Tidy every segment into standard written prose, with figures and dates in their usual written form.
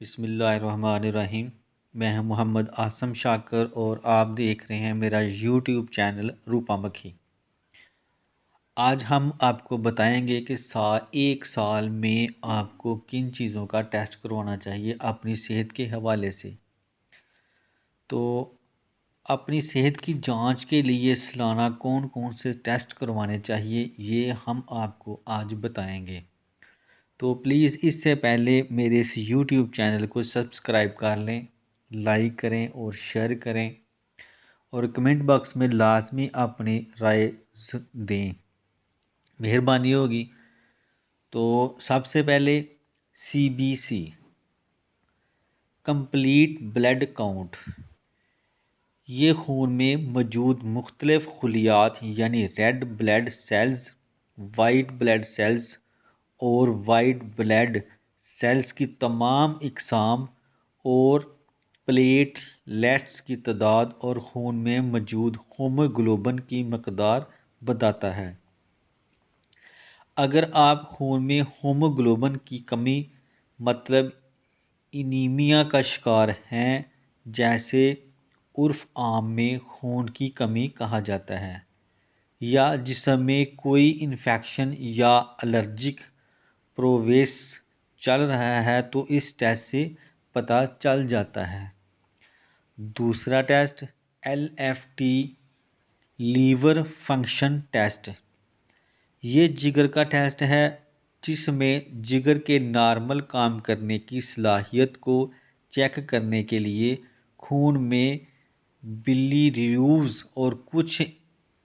بسم اللہ الرحمن الرحیم۔ میں ہوں محمد آسم شاکر اور آپ دیکھ رہے ہیں میرا یوٹیوب چینل روپا مکھی۔ آج ہم آپ کو بتائیں گے کہ ایک سال میں آپ کو کن چیزوں کا ٹیسٹ کروانا چاہیے اپنی صحت کے حوالے سے۔ تو اپنی صحت کی جانچ کے لیے سالانہ کون کون سے ٹیسٹ کروانے چاہیے یہ ہم آپ کو آج بتائیں گے۔ تو پلیز اس سے پہلے میرے اس یوٹیوب چینل کو سبسکرائب کر لیں، لائک کریں اور شیئر کریں اور کمنٹ باکس میں لازمی اپنی رائے دیں، مہربانی ہوگی۔ تو سب سے پہلے CBC کمپلیٹ بلڈ کاؤنٹ، یہ خون میں موجود مختلف خلیات یعنی red blood cells, white blood cells اور وائٹ بلڈ سیلز کی تمام اقسام اور پلیٹلیٹس کی تعداد اور خون میں موجود ہیموگلوبن کی مقدار بتاتا ہے۔ اگر آپ خون میں ہیموگلوبن کی کمی مطلب انیمیا کا شکار ہیں، جیسے عرف عام میں خون کی کمی کہا جاتا ہے، یا جسم میں کوئی انفیکشن یا الرجک پروسیس چل رہا ہے تو اس ٹیسٹ سے پتہ چل جاتا ہے۔ دوسرا test LFT liver function test, یہ جگر کا ٹیسٹ ہے جس میں جگر کے نارمل کام کرنے کی صلاحیت کو چیک کرنے کے لیے خون میں بلیروبین اور کچھ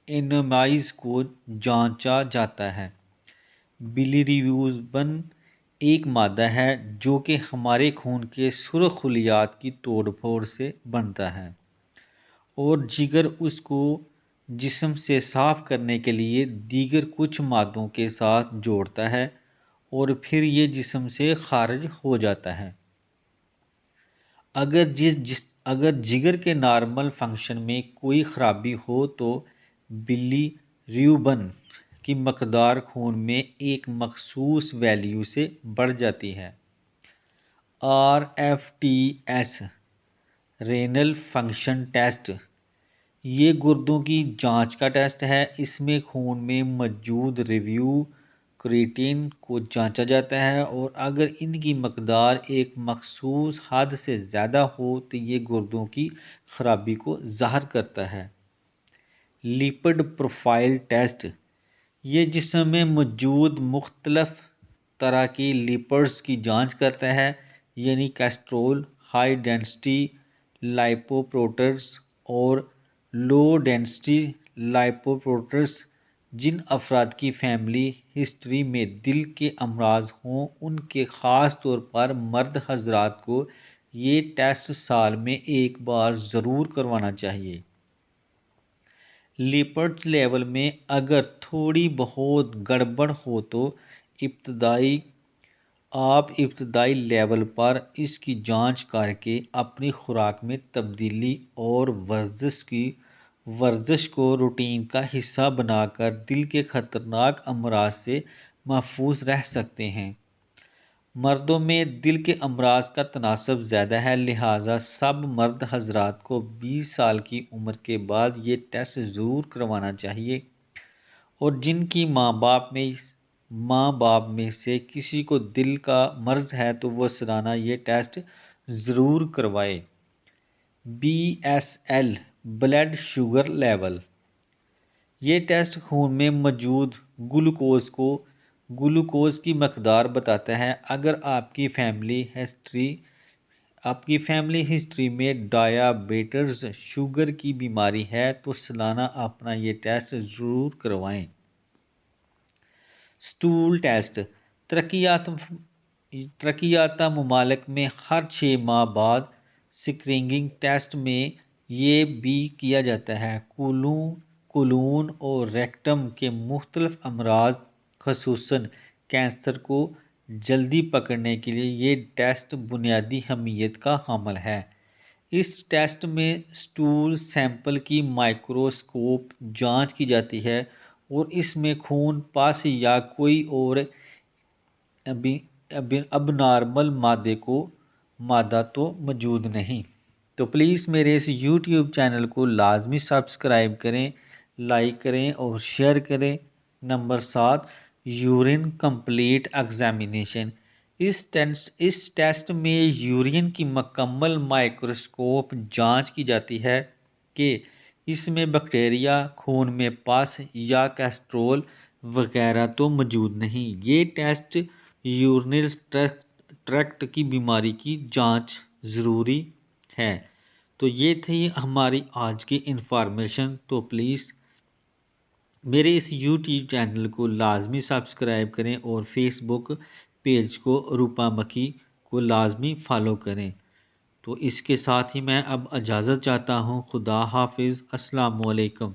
اینزائمز کو جانچا جاتا ہے۔ بلیروبین ایک مادہ ہے جو کہ ہمارے خون کے سرخ خلیات کی توڑ پھوڑ سے بنتا ہے اور جگر اس کو جسم سے صاف کرنے کے لیے دیگر کچھ مادوں کے ساتھ جوڑتا ہے اور پھر یہ جسم سے خارج ہو جاتا ہے۔ اگر جگر کے نارمل فنکشن میں کوئی خرابی ہو تو بلیروبین کی مقدار خون میں ایک مخصوص ویلیو سے بڑھ جاتی ہے۔ RFTS رینل فنکشن ٹیسٹ، یہ گردوں کی جانچ کا ٹیسٹ ہے۔ اس میں خون میں موجود ریویو کریٹین کو جانچا جاتا ہے اور اگر ان کی مقدار ایک مخصوص حد سے زیادہ ہو تو یہ گردوں کی خرابی کو ظاہر کرتا ہے۔ لپڈ پروفائل ٹیسٹ، یہ جسم میں موجود مختلف طرح کی لپڈز کی جانچ کرتا ہے، یعنی کولیسٹرول، ہائی ڈینسٹی لائپوپروٹینز اور لو ڈینسٹی لائپوپروٹینز۔ جن افراد کی فیملی ہسٹری میں دل کے امراض ہوں ان کے خاص طور پر مرد حضرات کو یہ ٹیسٹ سال میں ایک بار ضرور کروانا چاہیے۔ لپڈز لیول میں اگر تھوڑی بہت گڑبڑ ہو تو آپ ابتدائی لیول پر اس کی جانچ کر کے اپنی خوراک میں تبدیلی اور ورزش کو روٹین کا حصہ بنا کر دل کے خطرناک امراض سے محفوظ رہ سکتے ہیں۔ مردوں میں دل کے امراض کا تناسب زیادہ ہے، لہٰذا سب مرد حضرات کو 20 سال کی عمر کے بعد یہ ٹیسٹ ضرور کروانا چاہیے، اور جن کی ماں باپ میں سے کسی کو دل کا مرض ہے تو وہ سالانہ یہ ٹیسٹ ضرور کروائے۔ BSL بلڈ شوگر لیول، یہ ٹیسٹ خون میں موجود گلوکوز کی مقدار بتاتا ہے۔ اگر آپ کی فیملی ہسٹری میں ڈائیابیٹس شوگر کی بیماری ہے تو سالانہ اپنا یہ ٹیسٹ ضرور کروائیں۔ سٹول ٹیسٹ، ترقی یافتہ ممالک میں ہر 6 ماہ بعد اسکریننگ ٹیسٹ میں یہ بھی کیا جاتا ہے۔ کولون اور ریکٹم کے مختلف امراض خصوصاً کینسر کو جلدی پکڑنے کے لیے یہ ٹیسٹ بنیادی اہمیت کا حامل ہے۔ اس ٹیسٹ میں سٹول سیمپل کی مائکروسکوپ جانچ کی جاتی ہے اور اس میں خون پس یا کوئی اور اب نارمل مادے کو مادہ تو موجود نہیں۔ تو پلیز میرے اس یوٹیوب چینل کو لازمی سبسکرائب کریں، لائک کریں اور شیئر کریں۔ Number 7، urine complete examination. اس ٹیسٹ میں یورین کی مکمل مائکروسکوپ جانچ کی جاتی ہے کہ اس میں بیکٹیریا، خون میں پس یا کیسٹرول وغیرہ تو موجود نہیں۔ یہ ٹیسٹ یورینل ٹریکٹ کی بیماری کی جانچ ضروری ہے۔ تو یہ تھی ہماری آج کی انفارمیشن۔ تو پلیز میرے اس یوٹیوب چینل کو لازمی سبسکرائب کریں اور فیس بک پیج کو روپا مکھی کو لازمی فالو کریں۔ تو اس کے ساتھ ہی میں اب اجازت چاہتا ہوں۔ خدا حافظ۔ السلام علیکم۔